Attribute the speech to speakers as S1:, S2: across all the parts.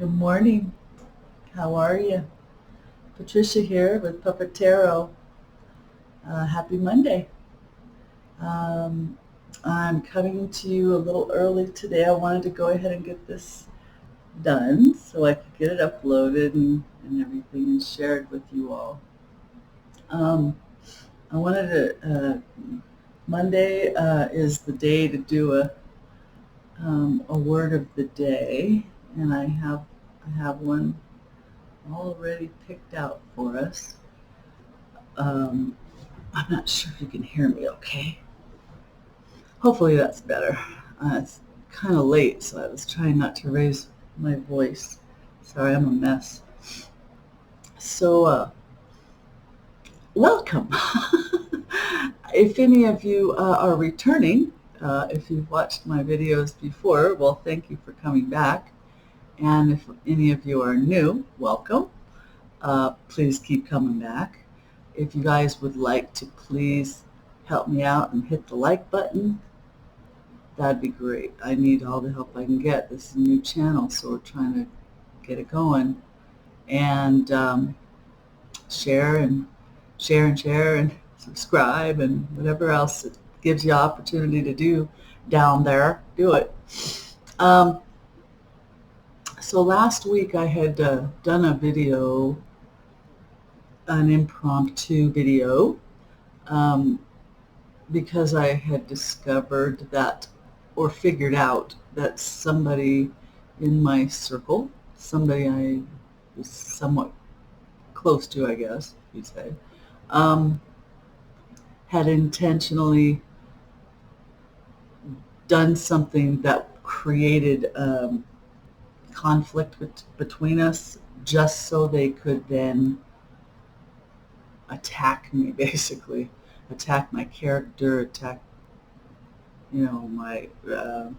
S1: Good morning. How are you? Patricia here with Puppet Tarot. Happy Monday. Um, I'm coming to you a little early today. I wanted to go ahead and get this done so I could get it uploaded and everything and shared with you all. Um, I wanted Monday is the day to do a word of the day, and I have one already picked out for us. Um, I'm not sure if you can hear me okay. Hopefully that's better. It's kind of late, so I was trying not to raise my voice. Sorry, I'm a mess. So, welcome. If any of you are returning, if you've watched my videos before, well, thank you for coming back. And if any of you are new, welcome. Please keep coming back. If you guys would like to please help me out and hit the like button, that'd be great. I need all the help I can get. This is a new channel, so we're trying to get it going. And share and share and subscribe and whatever else it gives you opportunity to do down there, do it. So last week I had done a video, an impromptu video, um, because I had discovered that, or figured out that somebody in my circle, somebody I was somewhat close to, I guess you'd say, had intentionally done something that created conflict between us just so they could then attack me, basically. Attack my character, attack, my kind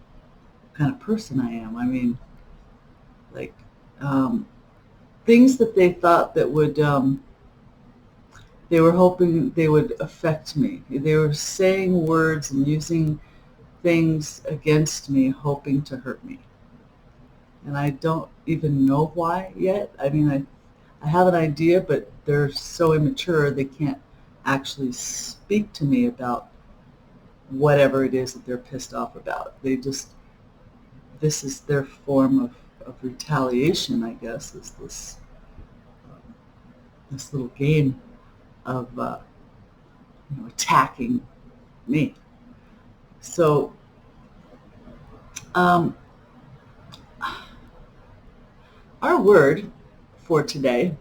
S1: of person I am. I mean, like, things that they thought that would, they were hoping they would affect me. They were saying words and using things against me, hoping to hurt me. And I don't even know why yet. I mean, I have an idea, but they're so immature they can't actually speak to me about whatever it is that they're pissed off about. This is their form of retaliation, I guess, is this little game of attacking me. So our word for today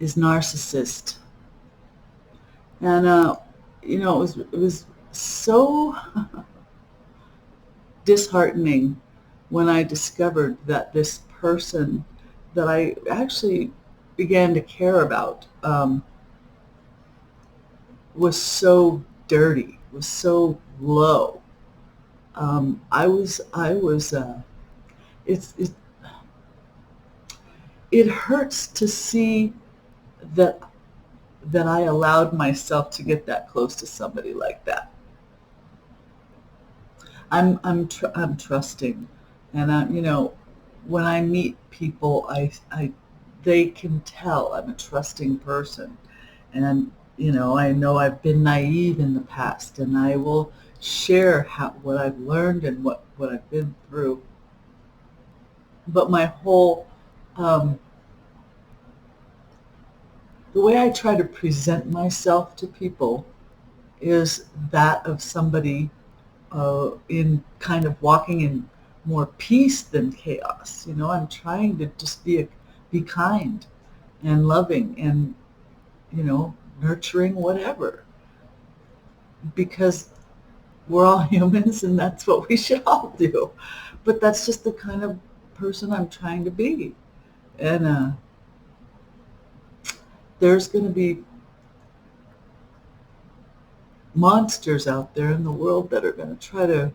S1: is narcissist. And it was so disheartening when I discovered that this person that I actually began to care about was so dirty, was so low. It's it hurts to see that I allowed myself to get that close to somebody like that. I'm trusting, and when I meet people, they can tell I'm a trusting person, and I know I've been naive in the past, and I will share what I've learned and what I've been through. But my whole the way I try to present myself to people is that of somebody in kind of walking in more peace than chaos. I'm trying to just be kind and loving and, nurturing, whatever, because we're all humans and that's what we should all do. But that's just the kind of person I'm trying to be. And there's going to be monsters out there in the world that are going to try to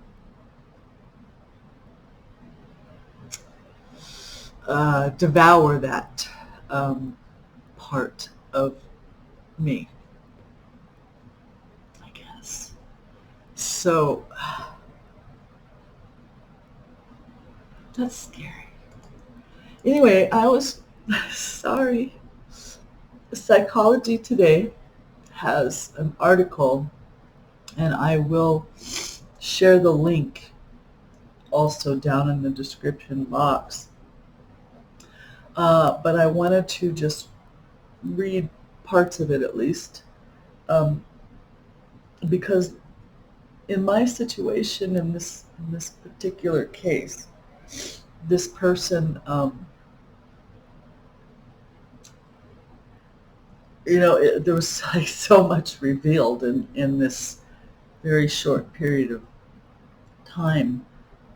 S1: devour that part of me, I guess. So that's scary. Anyway, I was sorry. Psychology Today has an article, and I will share the link also down in the description box. But I wanted to just read parts of it at least, um, because in my situation, in this particular case, this person, there was like so much revealed in this very short period of time,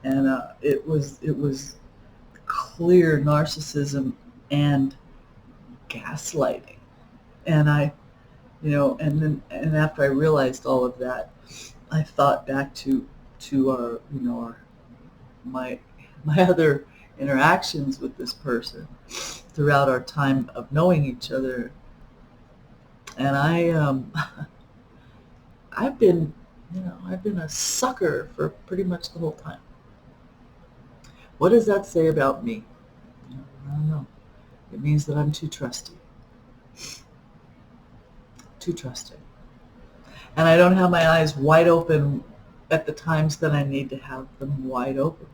S1: and it was clear narcissism and gaslighting, and and after I realized all of that, I thought back to our my my other interactions with this person throughout our time of knowing each other, and I've been I've been a sucker for pretty much the whole time. What does that say about me? I don't know. It means that I'm too trusting, too trusting, and I don't have my eyes wide open at the times that I need to have them wide open.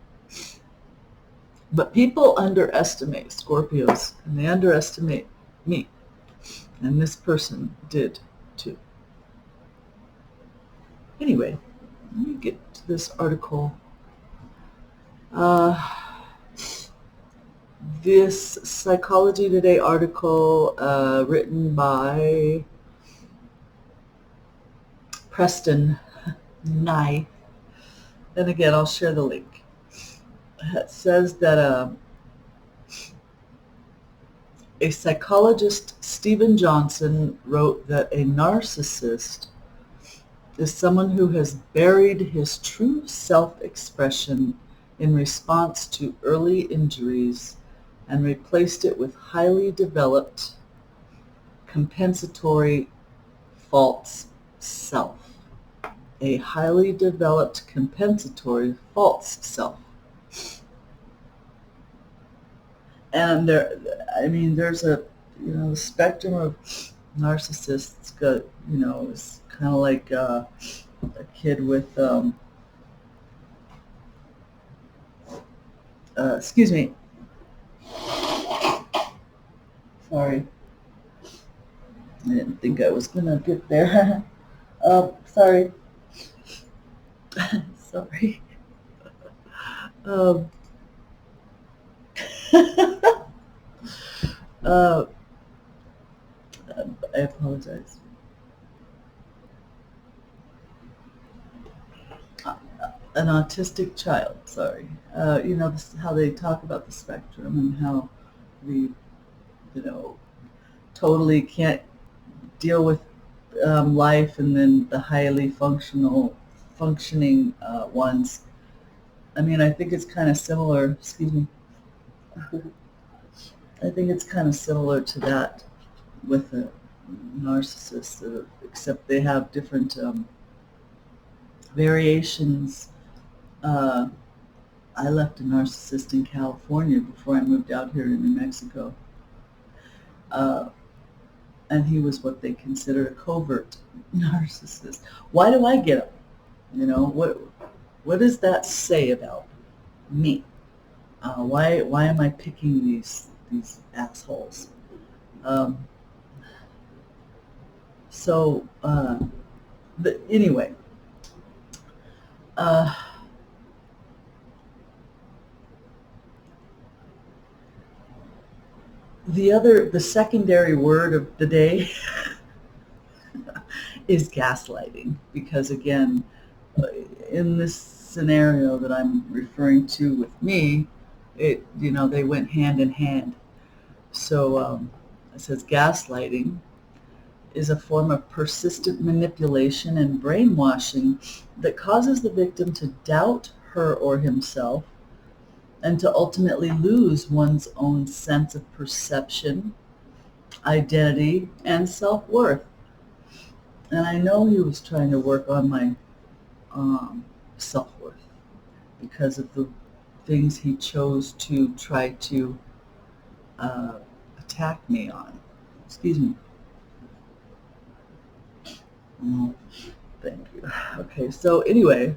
S1: But people underestimate Scorpios, and they underestimate me, and this person did too. Anyway, let me get to this article. This Psychology Today article, written by Preston Nye, and again, I'll share the link. It says that a psychologist, Stephen Johnson, wrote that a narcissist is someone who has buried his true self-expression in response to early injuries and replaced it with highly developed compensatory false self. A highly developed compensatory false self. And there's a spectrum of narcissists. It's kind of like a kid with excuse me, sorry, I didn't think I was gonna get there. Sorry. Sorry. um, uh, I apologize. An autistic child, sorry. This is how they talk about the spectrum and how we, totally can't deal with life, and then the highly functioning ones. I think it's kind of similar, excuse me. I think it's kind of similar to that with a narcissist, except they have different variations. I left a narcissist in California before I moved out here to New Mexico. And he was what they consider a covert narcissist. Why do I get him? What does that say about me? Why am I picking these assholes? But anyway, the secondary word of the day is gaslighting, because again, in this scenario that I'm referring to with me, they went hand in hand. So it says gaslighting is a form of persistent manipulation and brainwashing that causes the victim to doubt her or himself and to ultimately lose one's own sense of perception, identity, and self-worth. And I know he was trying to work on my self-worth because of the things he chose to try to attack me on. Excuse me. Oh, thank you. Okay, so anyway,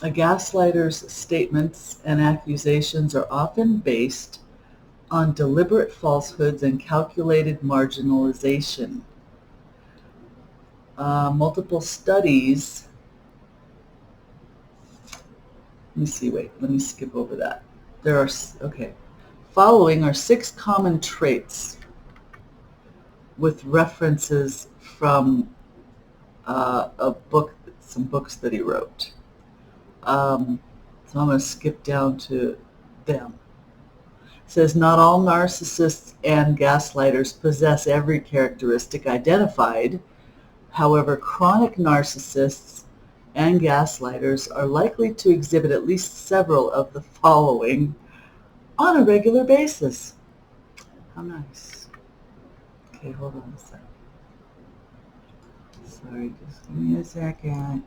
S1: a gaslighter's statements and accusations are often based on deliberate falsehoods and calculated marginalization. Multiple studies, let me see, wait, let me skip over that. There are, okay, following are 6 common traits with references from a book, some books that he wrote. So I'm going to skip down to them. It says, not all narcissists and gaslighters possess every characteristic identified. However, chronic narcissists and gaslighters are likely to exhibit at least several of the following on a regular basis. How nice. Okay, hold on a second. Sorry, just give me a second.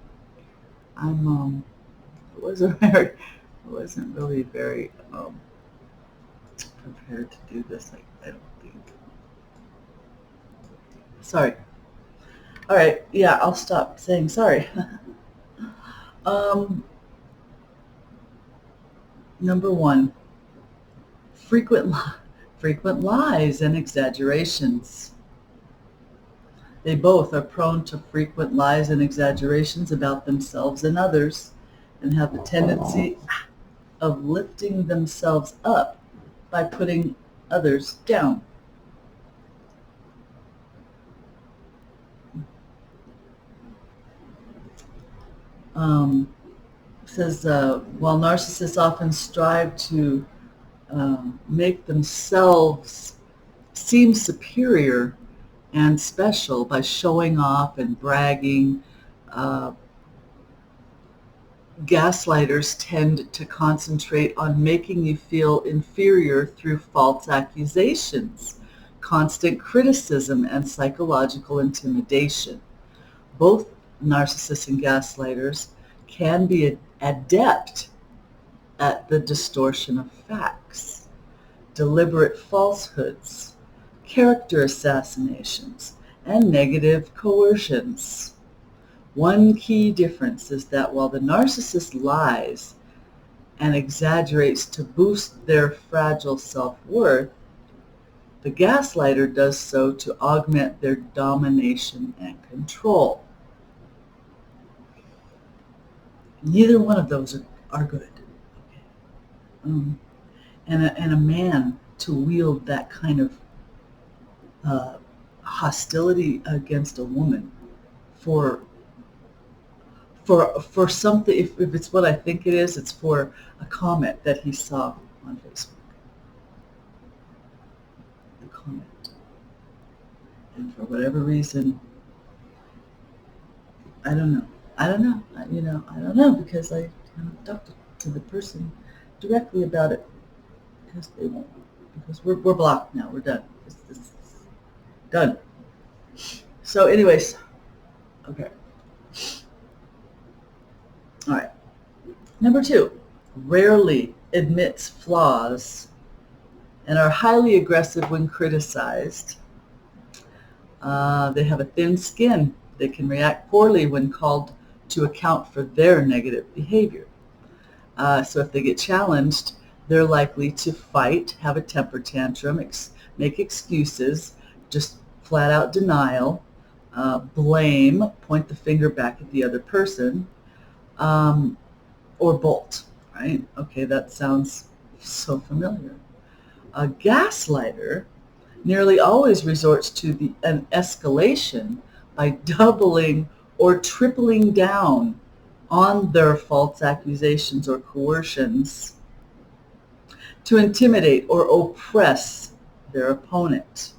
S1: I wasn't really very prepared to do this. I don't think. Sorry. All right. Yeah, I'll stop saying sorry. Number 1, frequent lies and exaggerations. They both are prone to frequent lies and exaggerations about themselves and others, and have the tendency of lifting themselves up by putting others down. Says, while narcissists often strive to make themselves seem superior and special by showing off and bragging, gaslighters tend to concentrate on making you feel inferior through false accusations, constant criticism, and psychological intimidation. Both narcissists and gaslighters can be adept at the distortion of facts, deliberate falsehoods, character assassinations, and negative coercions. One key difference is that while the narcissist lies and exaggerates to boost their fragile self-worth, the gaslighter does so to augment their domination and control. Neither one of those are good. Okay. And a man to wield that kind of hostility against a woman for something, if it's what I think it is, it's for a comment that he saw on Facebook. The comment. And for whatever reason, I don't know. I don't know, because I haven't talked to the person directly about it, because they won't, because we're blocked now. We're done. It's done. So anyways, okay. All right. Number 2, rarely admits flaws and are highly aggressive when criticized. They have a thin skin. They can react poorly when called to account for their negative behavior. So if they get challenged, they're likely to fight, have a temper tantrum, make excuses, just flat out denial, blame, point the finger back at the other person, or bolt, right? Okay, that sounds so familiar. A gaslighter nearly always resorts to an escalation by doubling or tripling down on their false accusations or coercions to intimidate or oppress their opponent.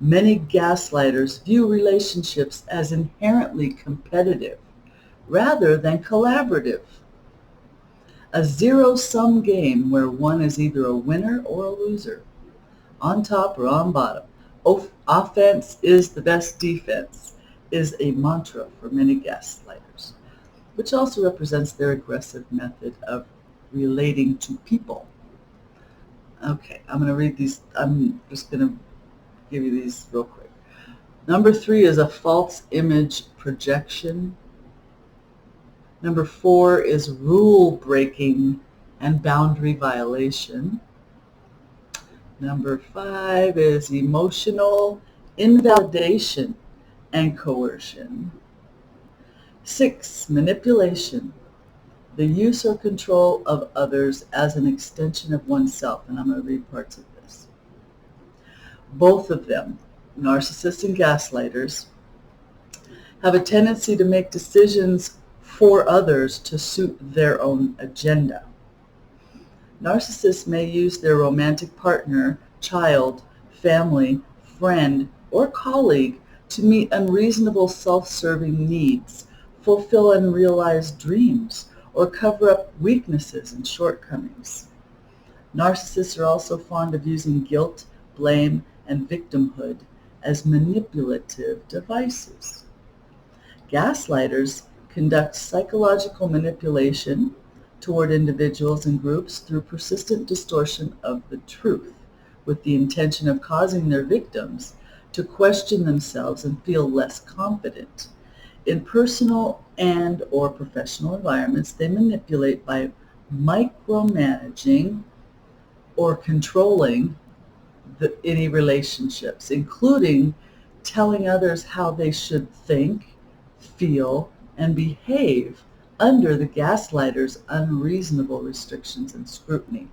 S1: Many gaslighters view relationships as inherently competitive rather than collaborative. A zero-sum game where one is either a winner or a loser, on top or on bottom. Offense is the best defense is a mantra for many gaslighters, which also represents their aggressive method of relating to people. Okay, I'm going to read these. I'm just going to give you these real quick. Number 3 is a false image projection. Number 4 is rule breaking and boundary violation. Number 5 is emotional invalidation and coercion. 6, manipulation, the use or control of others as an extension of oneself. And I'm going to read parts of this. Both of them, narcissists and gaslighters, have a tendency to make decisions for others to suit their own agenda. Narcissists may use their romantic partner, child, family, friend, or colleague to meet unreasonable self-serving needs, fulfill unrealized dreams, or cover up weaknesses and shortcomings. Narcissists are also fond of using guilt, blame, and victimhood as manipulative devices. Gaslighters conduct psychological manipulation toward individuals and groups through persistent distortion of the truth, with the intention of causing their victims to question themselves and feel less confident. In personal and or professional environments, they manipulate by micromanaging or controlling any relationships, including telling others how they should think, feel, and behave under the gaslighter's unreasonable restrictions and scrutiny.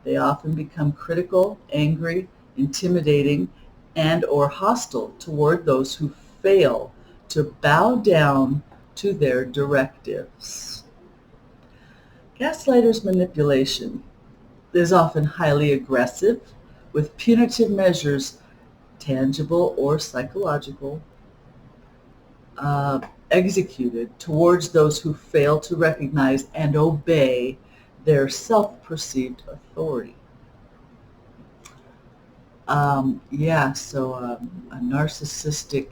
S1: They often become critical, angry, intimidating, and or hostile toward those who fail to bow down to their directives. Gaslighters' manipulation is often highly aggressive, with punitive measures, tangible or psychological, executed towards those who fail to recognize and obey their self-perceived authority. A narcissistic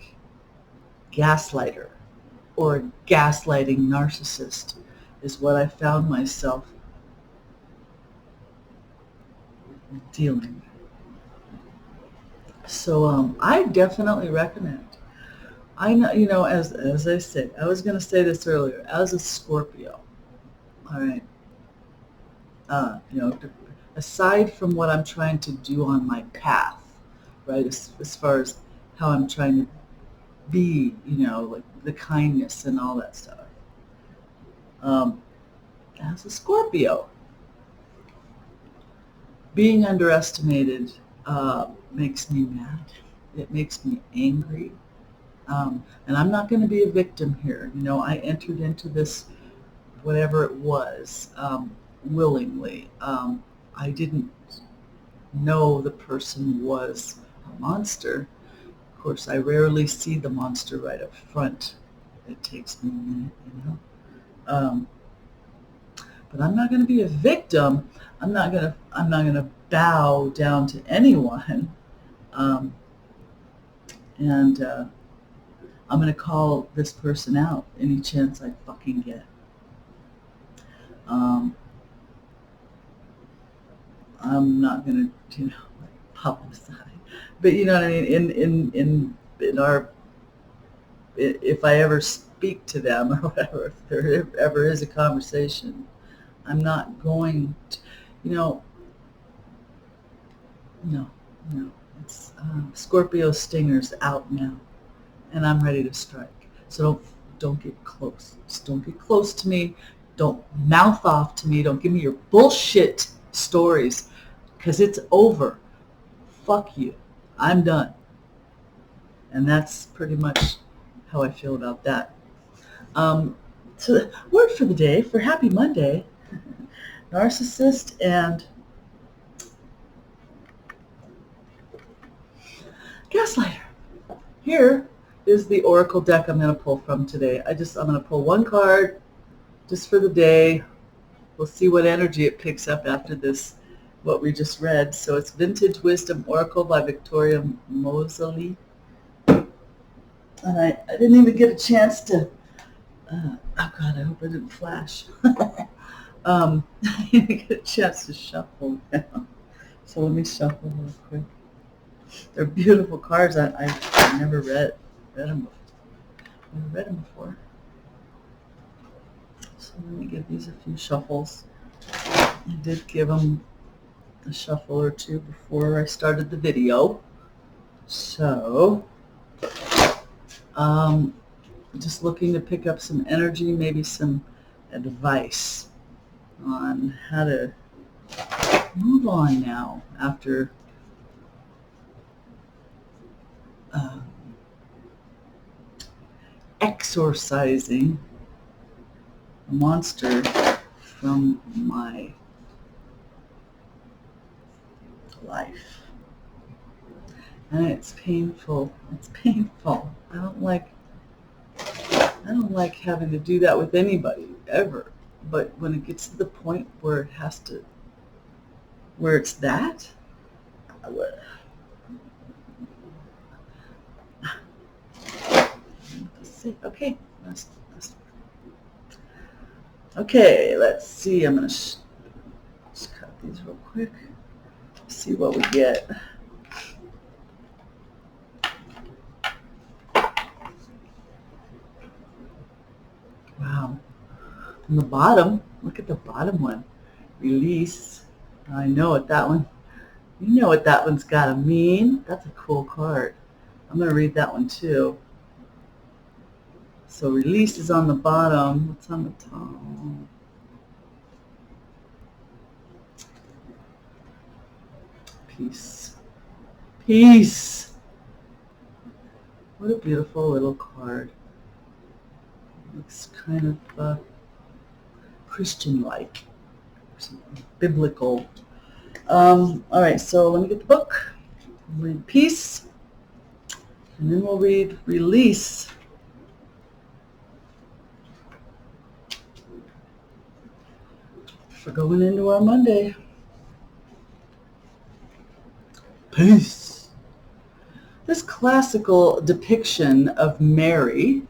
S1: gaslighter or a gaslighting narcissist is what I found myself dealing with. So I definitely recommend. I know, as I said, I was going to say this earlier, as a Scorpio, all right, aside from what I'm trying to do on my path, right, as far as how I'm trying to be, like the kindness and all that stuff, as a Scorpio, being underestimated makes me mad. It makes me angry. And I'm not going to be a victim here. I entered into this, whatever it was, willingly. I didn't know the person was a monster. Of course, I rarely see the monster right up front. It takes me a minute, but I'm not going to be a victim. I'm not going to bow down to anyone. And I'm going to call this person out any chance I fucking get. I'm not going to, publicize. But you know what I mean? In our, if I ever speak to them or whatever, if there ever is a conversation, I'm not going to, no. It's Scorpio stingers out now, and I'm ready to strike. So don't get close. Just don't get close to me. Don't mouth off to me. Don't give me your bullshit stories, because it's over. Fuck you. I'm done. And that's pretty much how I feel about that. So the word for the day, for Happy Monday, narcissist and gaslighter. Here is the oracle deck I'm going to pull from today. I'm going to pull one card just for the day. We'll see what energy it picks up after this, what we just read. So it's Vintage Wisdom Oracle by Victoria Moseley. And I didn't even get a chance to, oh God, I hope I didn't flash. I didn't get a chance to shuffle now. So let me shuffle real quick. They're beautiful cards. I've never read them before. Never read them before. So let me give these a few shuffles. I did give them a shuffle or two before I started the video. So, just looking to pick up some energy, maybe some advice on how to move on now after exorcising a monster from my life. And it's painful. It's painful. I don't like having to do that with anybody ever. But when it gets to the point where it has to, where it's that, okay. Okay, let's see. I'm going to just cut these real quick. See what we get. Wow. On the bottom, look at the bottom one. Release. I know what that one, you know what that one's got to mean. That's a cool card. I'm going to read that one too. So release is on the bottom. What's on the top? Peace. Peace. What a beautiful little card. Looks kind of Christian-like, biblical. All right, so let me get the book. We'll read peace, and then we'll read release. For going into our Monday. Peace. This classical depiction of Mary,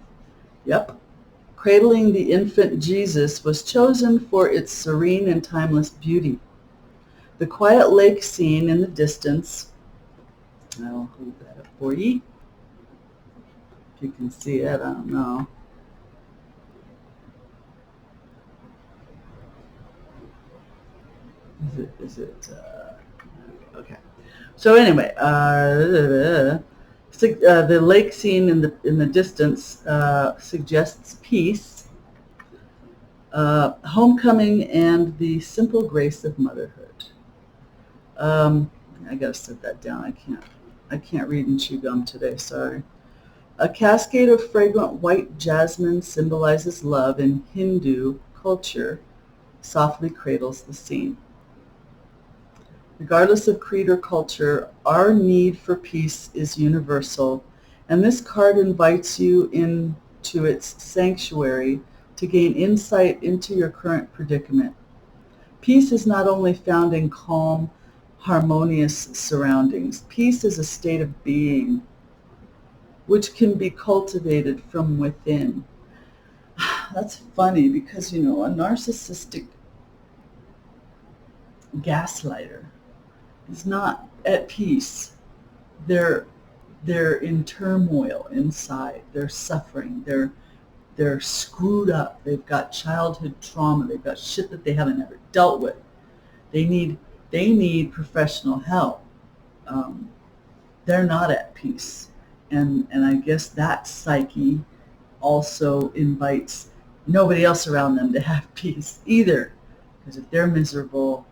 S1: cradling the infant Jesus, was chosen for its serene and timeless beauty. The quiet lake scene in the distance, I'll hold that up for you. If you can see it, I don't know. Is it okay. So anyway, the lake scene in the distance suggests peace, homecoming, and the simple grace of motherhood. I gotta set that down. I can't read and chew gum today. Sorry. A cascade of fragrant white jasmine symbolizes love in Hindu culture. Softly cradles the scene. Regardless of creed or culture, our need for peace is universal, and this card invites you into its sanctuary to gain insight into your current predicament. Peace is not only found in calm, harmonious surroundings. Peace is a state of being which can be cultivated from within. That's funny because, a narcissistic gaslighter is not at peace. They're in turmoil inside. They're suffering. They're screwed up. They've got childhood trauma. They've got shit that they haven't ever dealt with. They need professional help. They're not at peace. And I guess that psyche also invites nobody else around them to have peace either. Because if they're miserable,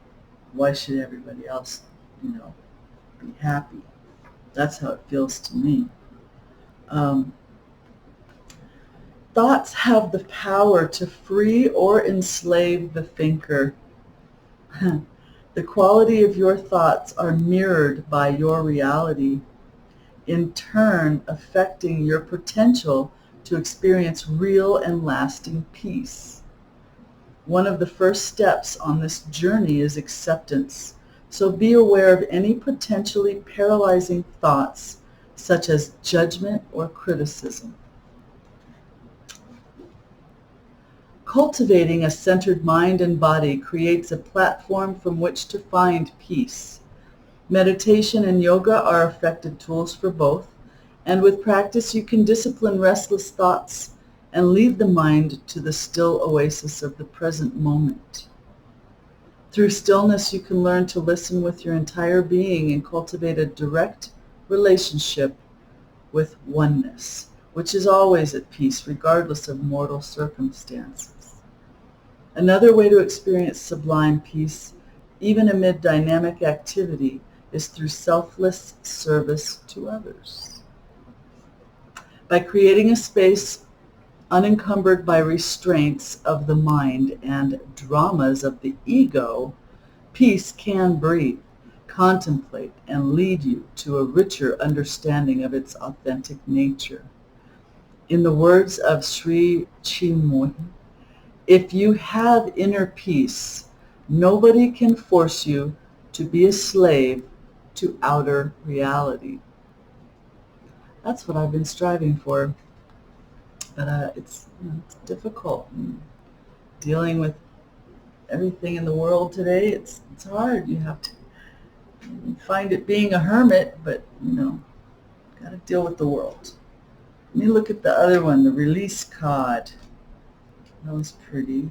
S1: why should everybody else, be happy? That's how it feels to me. Thoughts have the power to free or enslave the thinker. The quality of your thoughts are mirrored by your reality, in turn affecting your potential to experience real and lasting peace. One of the first steps on this journey is acceptance. So be aware of any potentially paralyzing thoughts, such as judgment or criticism. Cultivating a centered mind and body creates a platform from which to find peace. Meditation and yoga are effective tools for both, and with practice you can discipline restless thoughts and lead the mind to the still oasis of the present moment. Through stillness you can learn to listen with your entire being and cultivate a direct relationship with oneness, which is always at peace regardless of mortal circumstances. Another way to experience sublime peace, even amid dynamic activity, is through selfless service to others. By creating a space unencumbered by restraints of the mind and dramas of the ego, peace can breathe, contemplate, and lead you to a richer understanding of its authentic nature. In the words of Sri Chinmoy, if you have inner peace, nobody can force you to be a slave to outer reality. That's what I've been striving for, but it's difficult. And dealing with everything in the world today, it's hard. You have to find it being a hermit, but got to deal with the world. Let me look at the other one, the release card. That was pretty.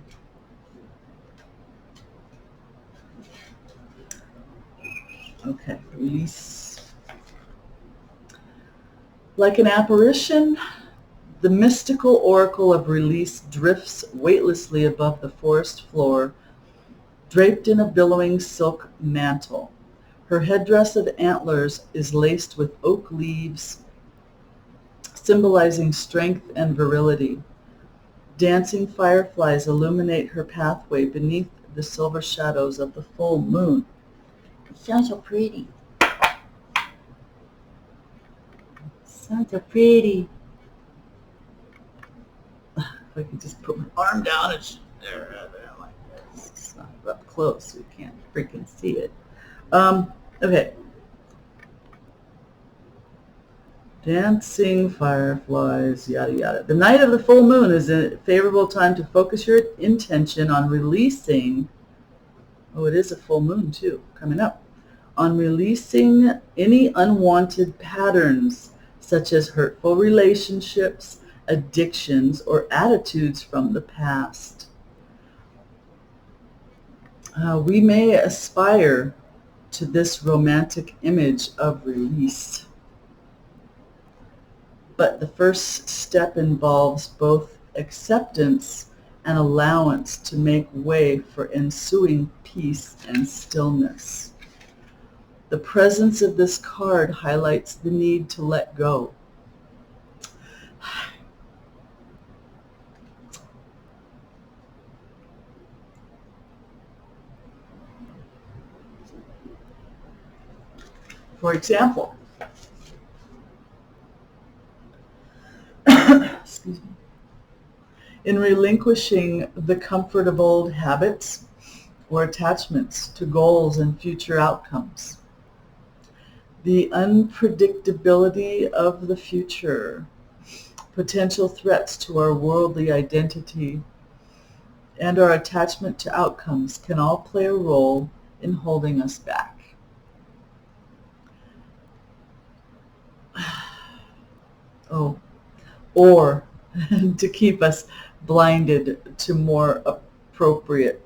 S1: Okay, release. Like an apparition, the mystical oracle of release drifts weightlessly above the forest floor, draped in a billowing silk mantle. Her headdress of antlers is laced with oak leaves, symbolizing strength and virility. Dancing fireflies illuminate her pathway beneath the silver shadows of the full moon. It sounds so pretty. Sounds so pretty. If I could just put my arm down and there like this. It's not up close, so you can't freaking see it. Okay. Dancing fireflies, yada yada. The night of the full moon is a favorable time to focus your intention on releasing, it is a full moon too, coming up, on releasing any unwanted patterns such as hurtful relationships, addictions, or attitudes from the past. We may aspire to this romantic image of release, but the first step involves both acceptance and allowance to make way for ensuing peace and stillness. The presence of this card highlights the need to let go. For example, excuse me, in relinquishing the comfort of old habits or attachments to goals and future outcomes, the unpredictability of the future, potential threats to our worldly identity, and our attachment to outcomes can all play a role in holding us back. Or to keep us blinded to more appropriate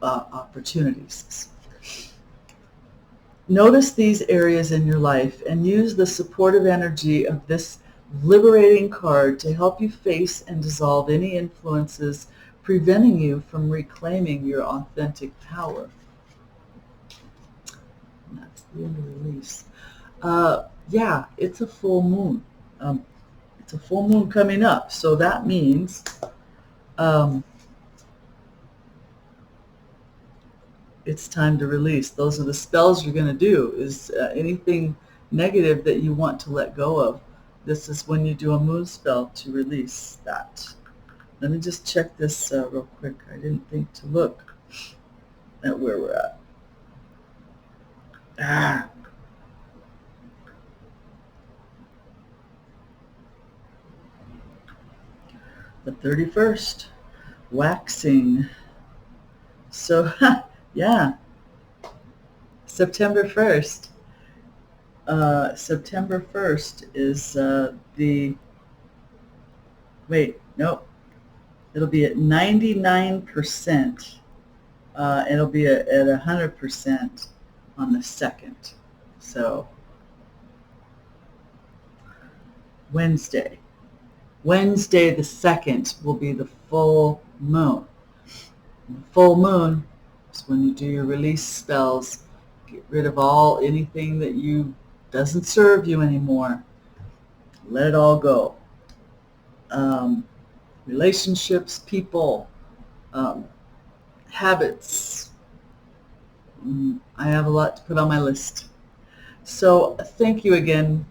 S1: opportunities. Notice these areas in your life and use the supportive energy of this liberating card to help you face and dissolve any influences preventing you from reclaiming your authentic power. And that's the end of the release. Yeah, it's a full moon. It's a full moon coming up, so that means it's time to release. Those are the spells you're going to do, is anything negative that you want to let go of. This is when you do a moon spell to release that. Let me just check this real quick. I didn't think to look at where we're at. The 31st, waxing. So, yeah, September 1st. September 1st is nope. It'll be at 99%. It'll be at 100% on the 2nd. So Wednesday the 2nd will be the full moon. The full moon is when you do your release spells. Get rid of anything that doesn't serve you anymore. Let it all go. Relationships, people, habits. I have a lot to put on my list. So thank you again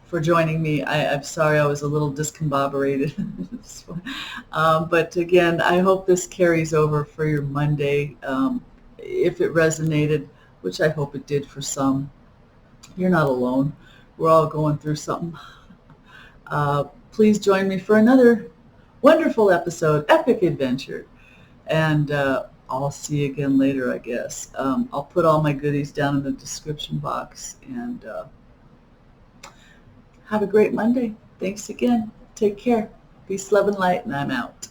S1: for joining me. I'm sorry I was a little discombobulated. But again, I hope this carries over for your Monday. If it resonated, which I hope it did for some, you're not alone. We're all going through something. Please join me for another wonderful episode, epic adventure. And I'll see you again later, I guess. I'll put all my goodies down in the description box. And have a great Monday. Thanks again. Take care. Peace, love, and light, and I'm out.